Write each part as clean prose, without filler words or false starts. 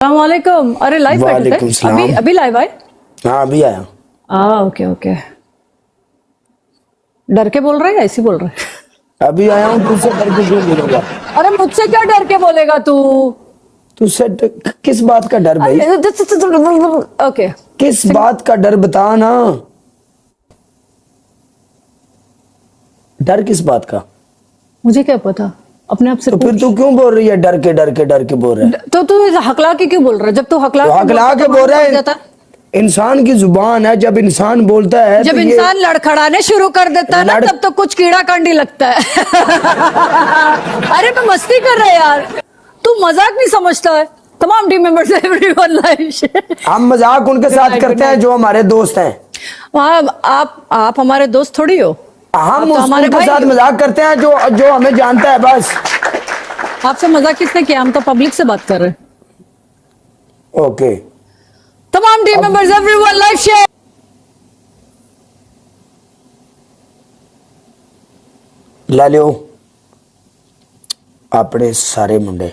अस्सलामुअलैकुम। अरे लाइव बैठे थे अभी अभी लाइव आए? हाँ अभी आया। Okay okay. डर के बोल रहे हैं ऐसे बोल रहे हैं? अभी आया हूँ। तुझसे डर के क्यों बोलूंगा? अरे मुझसे क्या डर के बोलेगा तू? तुझसे किस बात का डर भाई? ओके किस बात का डर बता ना। डर किस बात का? मुझे क्या पता, अपने आप से तो फिर पूछ। तू क्यों बोल रही है डर के बोल रहा है? तो तू हकला के क्यों बोल रहा है? जब तू हकला तो हकला के बोल रहा है। जाता है। इंसान की जुबान है, जब इंसान बोलता है जब तो इंसान लड़खड़ाने शुरू कर देता है ना, तब तो कुछ कीड़ा कांडी लगता है। अरे मैं मस्ती कर रहा है यार, तू मजाक नहीं समझता है। तमाम टीम मेंबर्स एवरीवन लाइव। हम मजाक उनके साथ करते हैं जो हमारे दोस्त हैं। आप हमारे दोस्त थोड़ी हो। हम तो हमारे उनके भाई साथ मजाक करते हैं जो हमें जानता है बस। आपसे मजाक किसने किया? हम तो पब्लिक से बात कर रहे हैं। ओके। तमाम team members everyone live share. ਲੈ ਲਿਓ ਆਪਣੇ ਸਾਰੇ ਮੁੰਡੇ।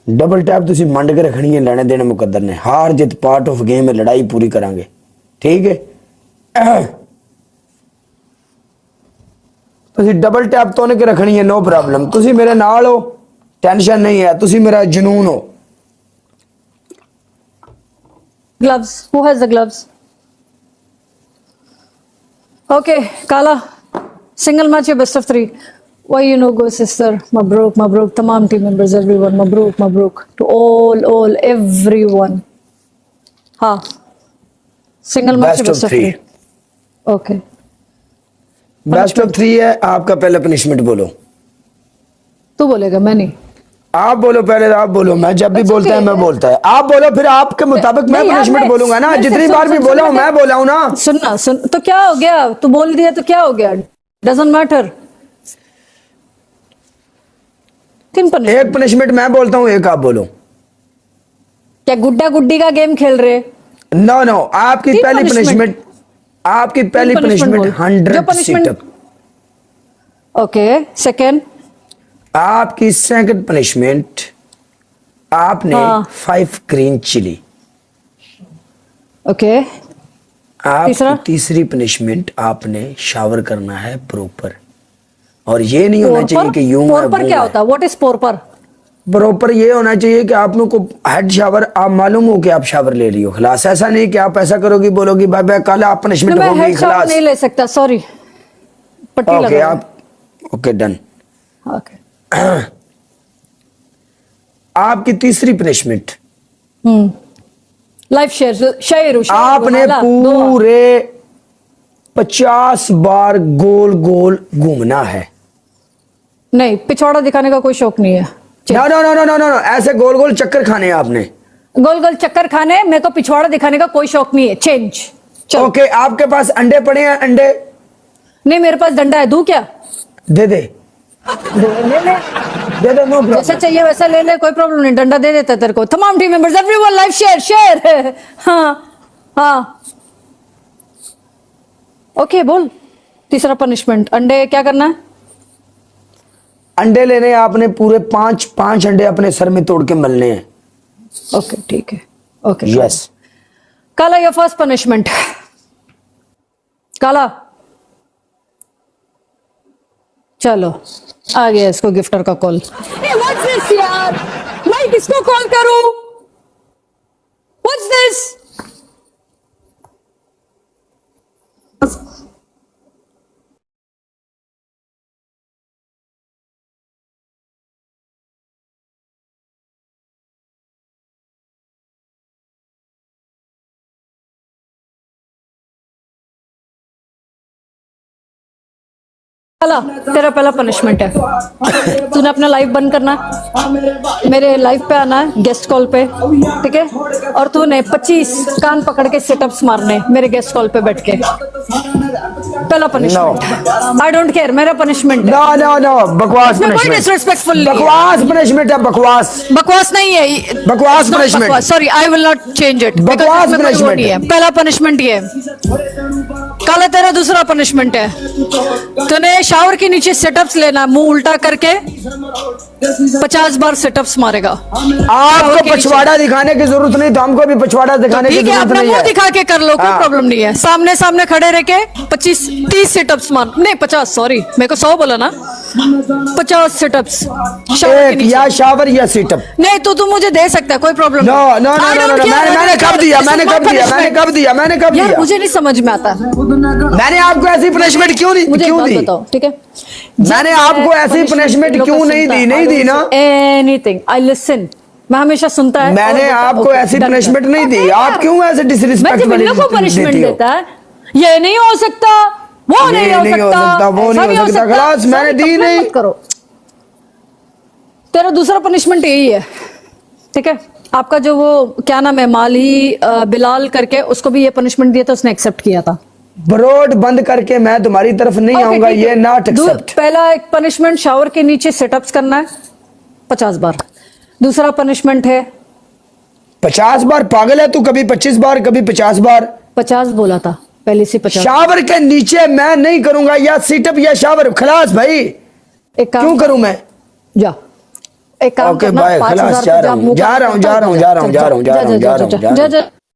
डबल टैप ਤੁਸੀਂ ਮੰਡ ਕੇ ਰੱਖਣੀ ਹੈ। ਲੈਣੇ ਦੇਣੇ ਮੁਕੱਦਰ ਨੇ। ਹਾਰ ਜਿੱਤ ਪਾਰਟ ਆਫ ਗੇਮ ਹੈ। ਲੜਾਈ ਪੂਰੀ ਕਰਾਂਗੇ, ਠੀਕ ਹੈ? ਤੁਸੀਂ ਡਬਲ ਟੈਪ ਤੋਂ ਨੇ ਕੇ ਰੱਖਣੀ ਹੈ, नो प्रॉब्लम। ਤੁਸੀਂ ਮੇਰੇ ਨਾਲ ਹੋ, ਟੈਨਸ਼ਨ ਨਹੀਂ ਹੈ। ਤੁਸੀਂ ਮੇਰਾ ਜਨੂਨ ਹੋ। Gloves. Who has the gloves? Okay, Kala. Single match, your best of 3. Why you no go, sister? Mabruk, mabruk. Tamam team members, everyone. Mabruk, mabruk. To all, everyone. Ha. Single match, your best of 3. Okay. Best of 3 है। आपका पहला punishment बोलो। तू बोलेगा, मैं नहीं। आप बोलो पहले। आप बोलो। मैं जब भी बोलता है मैं बोलता है। आप बोलो, फिर आपके मुताबिक मैं पनिशमेंट बोलूंगा ना। जितनी बार भी बोला हूं मैं बोला हूं ना। सुनना सुन तो क्या हो गया? तू बोल दिया तो क्या हो गया? Doesn't matter. 3 पनिशमेंट। एक पनिशमेंट मैं बोलता हूं, एक आप बोलो। क्या गुड्डा गुड्डी का गेम खेल रहे? नो नो, आपकी पहली पनिशमेंट, आपकी पहली पनिशमेंट 100 सिटअप। ओके। सेकंड, आपकी सेकंड पनिशमेंट, आपने 5 ग्रीन चिली। ओके। आपकी तीसरी पनिशमेंट, आपने शावर करना है प्रॉपर। और ये नहीं होना चाहिए कि यूं प्रॉपर क्या होता है? What is proper? प्रॉपर ये होना चाहिए कि आप लोग को हेड शावर, आप मालूम हो कि आप शावर ले रही हो, खलास। ऐसा नहीं कि आप ऐसा करोगी, बोलोगी भाई भाई कल आप पनिशमेंट मैं होगी, हेड शावर खलास। नहीं ले सकता, सॉरी। पट्टी ओके लगा। आप ओके डन। ओके। आपकी तीसरी पनिशमेंट, लाइव शेयर आपने पूरे 50 बार गोल गोल घूमना है। नहीं, पिछवाड़ा दिखाने का कोई शौक नहीं है। No no no no no no, ऐसे गोल गोल चक्कर खाने हैं आपने। गोल गोल चक्कर खाने, मेरे को पिछवाड़ा दिखाने का कोई शौक नहीं है। चेंज। ओके। आपके पास अंडे पड़े हैं? अंडे नहीं, मेरे पास डंडा है। दूं क्या? दे दे। ले ले। दे दे, नो प्रॉब्लम। जैसा चाहिए वैसा ले ले, कोई प्रॉब्लम नहीं। डंडा दे देता तेरे को। तमाम team members everyone live share. हाँ। ओके बोल। तीसरा पनिशमेंट, अंडे क्या करना है? अंडे लेने हैं आपने पूरे 5 अंडे अपने सर में तोड़ के मलने हैं। ओके ठीक है। Okay yes. काला, योर फर्स्ट पनिशमेंट। काला चलो आ गया इसको गिफ्टर का कॉल। व्हाट्स दिस यार, मैं किसको कॉल करूं? What's this? काला, तेरा पहला पनिशमेंट है, तूने अपना लाइव बंद करना है, मेरे लाइव पे आना है गेस्ट कॉल पे, ठीक है? और तूने 25 कान पकड़ के सिटअप्स मारने मेरे गेस्ट कॉल पे बैठ के। पहला पनिशमेंट। आई डोंट केयर, मेरा पनिशमेंट है। नो नो नो, बकवास कोई पनिशमेंट। डिसरिस्पेक्टफुल बकवास पनिशमेंट है, बकवास। बकवास नहीं है। बकवास punishment। Sorry, I will not change it. बकवास punishment। पहला पनिशमेंट ये है। काला तेरा दूसरा पनिशमेंट है, तूने शावर के नीचे सेटअप्स लेना, मुंह उल्टा करके 50 बार सेटअप्स मारेगा। आपको पछवाड़ा दिखाने की जरूरत नहीं, तो हमको भी पछवाड़ा दिखाने की ठीक है, जरूरत अपना नहीं मुंह है। दिखा के कर लो, कोई हाँ। प्रॉब्लम नहीं है। सामने सामने खड़े रह के 25-30 सेटअप्स मार, नहीं 50, सॉरी मेरे को 100 बोला ना, 50 सेटअप्स शावर के एक नीचे। या शावर या सिटअप। नहीं तो तू मुझे दे सकता है, कोई problem no no no I no don't no, care, मैंने कब दिया, मैंने कब दिया, मैंने कब दिया, मैंने कब यार दिया? मुझे नहीं समझ में आता, मैंने आपको ऐसी पनिशमेंट क्यों नहीं, मुझे एक क्यों बात दी? बताओ, ठीक है? मैंने आपको ऐसी punishment क्यों नहीं दी? नहीं दी ना? एनीथिंग आई लिसन, मैं हमेशा सुनता है। मैंने आपको ऐसी पनिशमेंट नहीं दी, आप क्यों ऐसे मैं डिसरिस्पेक्ट जब इन वाली लोगों को पनिशमेंट देती हो? देता है, ये नहीं हो सकता, वो ये नहीं हो सकता, वो ऐसा नहीं हो सकता, खलास मैंने सारी दी complaint नहीं। मत करो। तेरा दूसरा पनिशमेंट यही है, ठीक है? आपका जो वो क्या नाम है, माली बिलाल करके, उसको भी ये पनिशमेंट दिया था, उसने एक्सेप्ट किया था। ब्रोड बंद करके मैं तुम्हारी तरफ नहीं Okay, आऊंगा, ठीक है। ये नॉट एक्सेप्ट। पहला एक पनिशमेंट, शावर के नीचे सेटअप्स करना है 50 बार। दूसरा पनिशमेंट है 50 बार? पागल है तू, कभी 25 बार कभी 50 बार। 50 बोला था पहले से 50। शावर के नीचे मैं नहीं करूंगा, या सिटअप या शावर, खलास भाई। एक काम क्यों करूं मैं? जा, एक काम ओके करना, बाय, 5,000 खलास, जा रहा हूं, जा रहा हूं, जा रहा हूं, जा रहा हूं, जा रहा हूं, जा रहा हूं, जा रहा हूं, जा रहा हूं। जा